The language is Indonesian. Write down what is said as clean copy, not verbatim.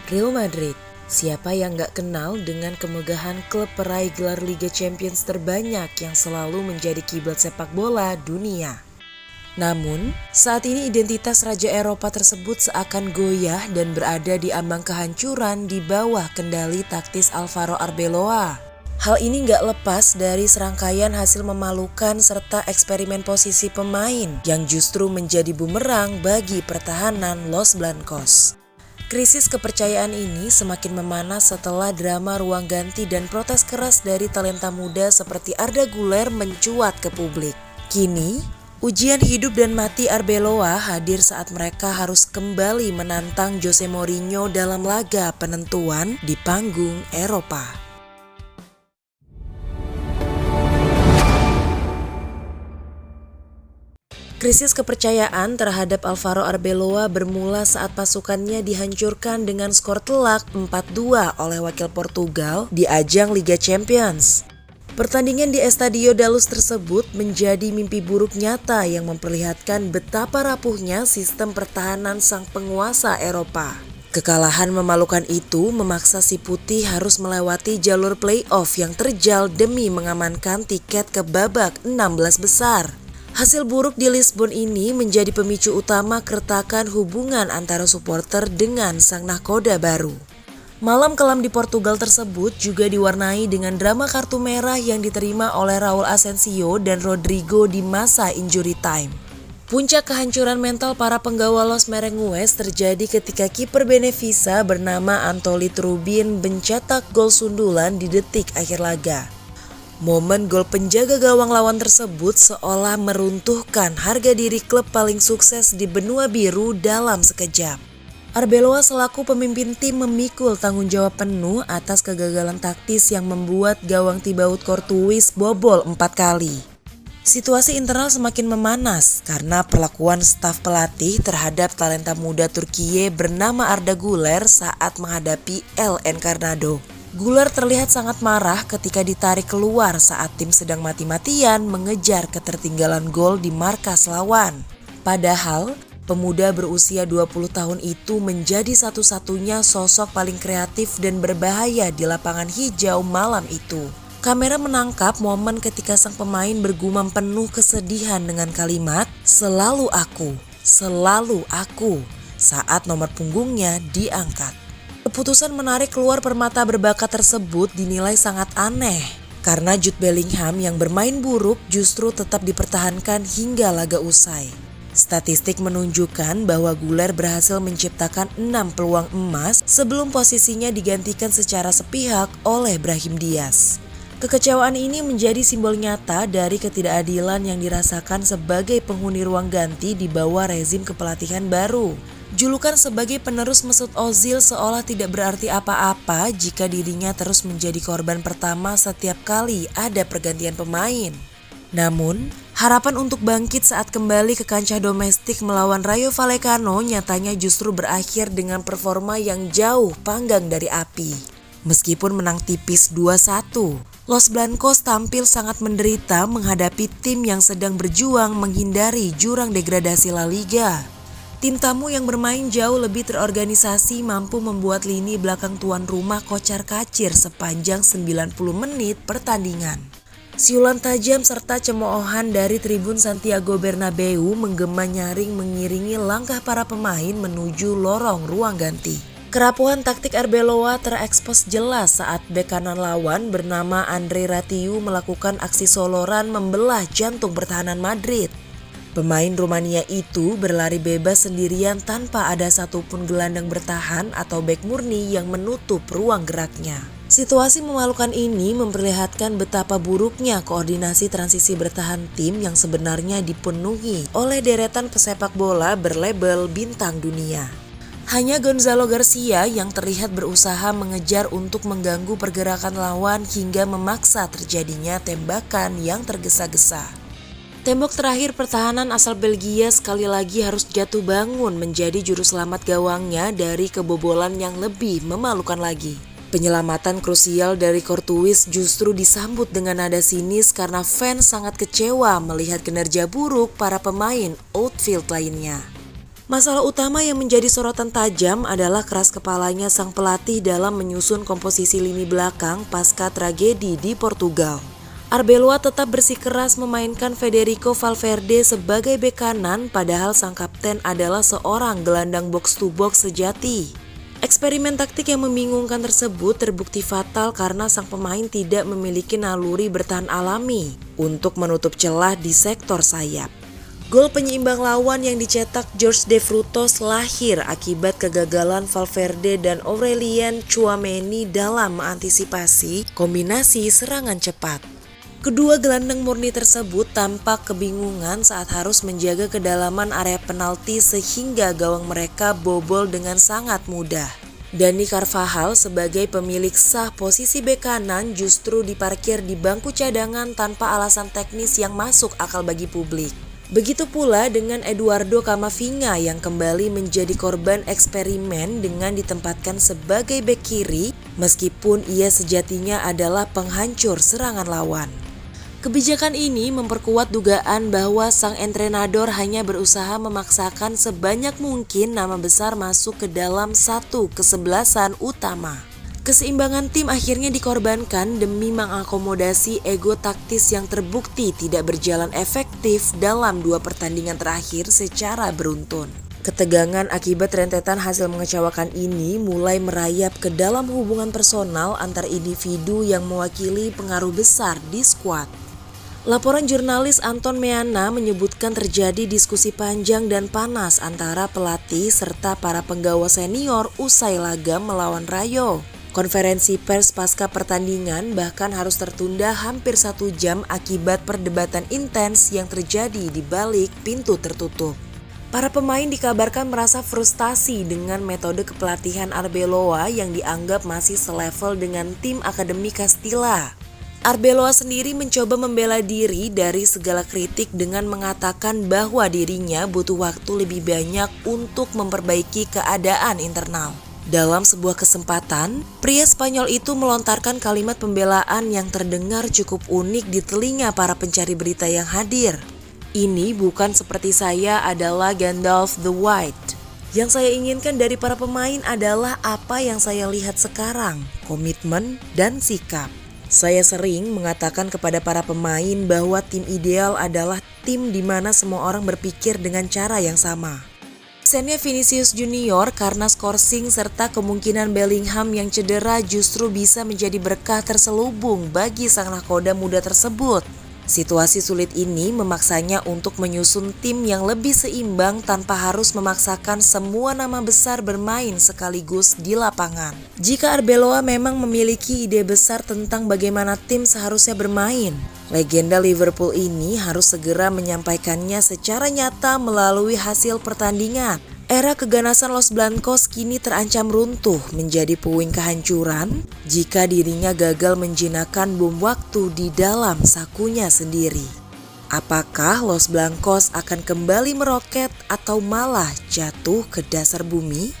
Real Madrid, siapa yang gak kenal dengan kemegahan klub peraih gelar Liga Champions terbanyak yang selalu menjadi kiblat sepak bola dunia. Namun, saat ini identitas Raja Eropa tersebut seakan goyah dan berada di ambang kehancuran di bawah kendali taktis Alvaro Arbeloa. Hal ini gak lepas dari serangkaian hasil memalukan serta eksperimen posisi pemain yang justru menjadi bumerang bagi pertahanan Los Blancos. Krisis kepercayaan ini semakin memanas setelah drama ruang ganti dan protes keras dari talenta muda seperti Arda Güler mencuat ke publik. Kini, ujian hidup dan mati Arbeloa hadir saat mereka harus kembali menantang Jose Mourinho dalam laga penentuan di panggung Eropa. Krisis kepercayaan terhadap Alvaro Arbeloa bermula saat pasukannya dihancurkan dengan skor telak 4-2 oleh wakil Portugal di ajang Liga Champions. Pertandingan di Estadio da Luz tersebut menjadi mimpi buruk nyata yang memperlihatkan betapa rapuhnya sistem pertahanan sang penguasa Eropa. Kekalahan memalukan itu memaksa si putih harus melewati jalur play-off yang terjal demi mengamankan tiket ke babak 16 besar. Hasil buruk di Lisbon ini menjadi pemicu utama keretakan hubungan antara supporter dengan sang nahkoda baru. Malam kelam di Portugal tersebut juga diwarnai dengan drama kartu merah yang diterima oleh Raul Asensio dan Rodrigo di masa injury time. Puncak kehancuran mental para penggawa Los Merengues terjadi ketika kiper Benfica bernama Antoli Trubin mencetak gol sundulan di detik akhir laga. Momen gol penjaga gawang lawan tersebut seolah meruntuhkan harga diri klub paling sukses di benua biru dalam sekejap. Arbeloa selaku pemimpin tim memikul tanggung jawab penuh atas kegagalan taktis yang membuat gawang Thibaut Courtois bobol 4 kali. Situasi internal semakin memanas karena perlakuan staf pelatih terhadap talenta muda Turkiye bernama Arda Güler saat menghadapi El Encarnado. Güler terlihat sangat marah ketika ditarik keluar saat tim sedang mati-matian mengejar ketertinggalan gol di markas lawan. Padahal, pemuda berusia 20 tahun itu menjadi satu-satunya sosok paling kreatif dan berbahaya di lapangan hijau malam itu. Kamera menangkap momen ketika sang pemain bergumam penuh kesedihan dengan kalimat "Selalu aku" saat nomor punggungnya diangkat. Keputusan menarik keluar permata berbakat tersebut dinilai sangat aneh karena Jude Bellingham yang bermain buruk justru tetap dipertahankan hingga laga usai. Statistik menunjukkan bahwa Güler berhasil menciptakan 6 peluang emas sebelum posisinya digantikan secara sepihak oleh Brahim Diaz. Kekecewaan ini menjadi simbol nyata dari ketidakadilan yang dirasakan sebagai penghuni ruang ganti di bawah rezim kepelatihan baru. Julukan sebagai penerus Mesut Ozil seolah tidak berarti apa-apa jika dirinya terus menjadi korban pertama setiap kali ada pergantian pemain. Namun, harapan untuk bangkit saat kembali ke kancah domestik melawan Rayo Vallecano nyatanya justru berakhir dengan performa yang jauh panggang dari api. Meskipun menang tipis 2-1, Los Blancos tampil sangat menderita menghadapi tim yang sedang berjuang menghindari jurang degradasi La Liga. Tim tamu yang bermain jauh lebih terorganisasi mampu membuat lini belakang tuan rumah kocar-kacir sepanjang 90 menit pertandingan. Siulan tajam serta cemoohan dari tribun Santiago Bernabeu menggema nyaring mengiringi langkah para pemain menuju lorong ruang ganti. Kerapuhan taktik Arbeloa terekspos jelas saat bek kanan lawan bernama Andre Ratiu melakukan aksi soloran membelah jantung pertahanan Madrid. Pemain Rumania itu berlari bebas sendirian tanpa ada satupun gelandang bertahan atau bek murni yang menutup ruang geraknya. Situasi memalukan ini memperlihatkan betapa buruknya koordinasi transisi bertahan tim yang sebenarnya dipenuhi oleh deretan pesepak bola berlabel bintang dunia. Hanya Gonzalo Garcia yang terlihat berusaha mengejar untuk mengganggu pergerakan lawan hingga memaksa terjadinya tembakan yang tergesa-gesa. Tembok terakhir pertahanan asal Belgia sekali lagi harus jatuh bangun menjadi juru selamat gawangnya dari kebobolan yang lebih memalukan lagi. Penyelamatan krusial dari Courtois justru disambut dengan nada sinis karena fans sangat kecewa melihat kinerja buruk para pemain outfield lainnya. Masalah utama yang menjadi sorotan tajam adalah keras kepalanya sang pelatih dalam menyusun komposisi lini belakang pasca tragedi di Portugal. Arbeloa tetap bersikeras memainkan Federico Valverde sebagai bek kanan padahal sang kapten adalah seorang gelandang box to box sejati. Eksperimen taktik yang membingungkan tersebut terbukti fatal karena sang pemain tidak memiliki naluri bertahan alami untuk menutup celah di sektor sayap. Gol penyeimbang lawan yang dicetak George De Frutos lahir akibat kegagalan Valverde dan Aurelien Tchouaméni dalam mengantisipasi kombinasi serangan cepat. Kedua gelandang murni tersebut tampak kebingungan saat harus menjaga kedalaman area penalti sehingga gawang mereka bobol dengan sangat mudah. Dani Carvajal sebagai pemilik sah posisi bek kanan justru diparkir di bangku cadangan tanpa alasan teknis yang masuk akal bagi publik. Begitu pula dengan Eduardo Camavinga yang kembali menjadi korban eksperimen dengan ditempatkan sebagai bek kiri meskipun ia sejatinya adalah penghancur serangan lawan. Kebijakan ini memperkuat dugaan bahwa sang entrenador hanya berusaha memaksakan sebanyak mungkin nama besar masuk ke dalam satu kesebelasan utama. Keseimbangan tim akhirnya dikorbankan demi mengakomodasi ego taktis yang terbukti tidak berjalan efektif dalam 2 pertandingan terakhir secara beruntun. Ketegangan akibat rentetan hasil mengecewakan ini mulai merayap ke dalam hubungan personal antar individu yang mewakili pengaruh besar di skuad. Laporan jurnalis Anton Meana menyebutkan terjadi diskusi panjang dan panas antara pelatih serta para penggawa senior usai laga melawan Rayo. Konferensi pers pasca pertandingan bahkan harus tertunda hampir 1 jam akibat perdebatan intens yang terjadi di balik pintu tertutup. Para pemain dikabarkan merasa frustasi dengan metode kepelatihan Arbeloa yang dianggap masih selevel dengan tim Akademi Castilla. Arbeloa sendiri mencoba membela diri dari segala kritik dengan mengatakan bahwa dirinya butuh waktu lebih banyak untuk memperbaiki keadaan internal. Dalam sebuah kesempatan, pria Spanyol itu melontarkan kalimat pembelaan yang terdengar cukup unik di telinga para pencari berita yang hadir. Ini bukan seperti saya adalah Gandalf the White. Yang saya inginkan dari para pemain adalah apa yang saya lihat sekarang, komitmen dan sikap. Saya sering mengatakan kepada para pemain bahwa tim ideal adalah tim di mana semua orang berpikir dengan cara yang sama. Absennya Vinicius Junior karena skorsing serta kemungkinan Bellingham yang cedera justru bisa menjadi berkah terselubung bagi sang nakoda muda tersebut. Situasi sulit ini memaksanya untuk menyusun tim yang lebih seimbang tanpa harus memaksakan semua nama besar bermain sekaligus di lapangan. Jika Arbeloa memang memiliki ide besar tentang bagaimana tim seharusnya bermain, legenda Liverpool ini harus segera menyampaikannya secara nyata melalui hasil pertandingan. Era keganasan Los Blancos kini terancam runtuh menjadi puing kehancuran jika dirinya gagal menjinakkan bom waktu di dalam sakunya sendiri. Apakah Los Blancos akan kembali meroket atau malah jatuh ke dasar bumi?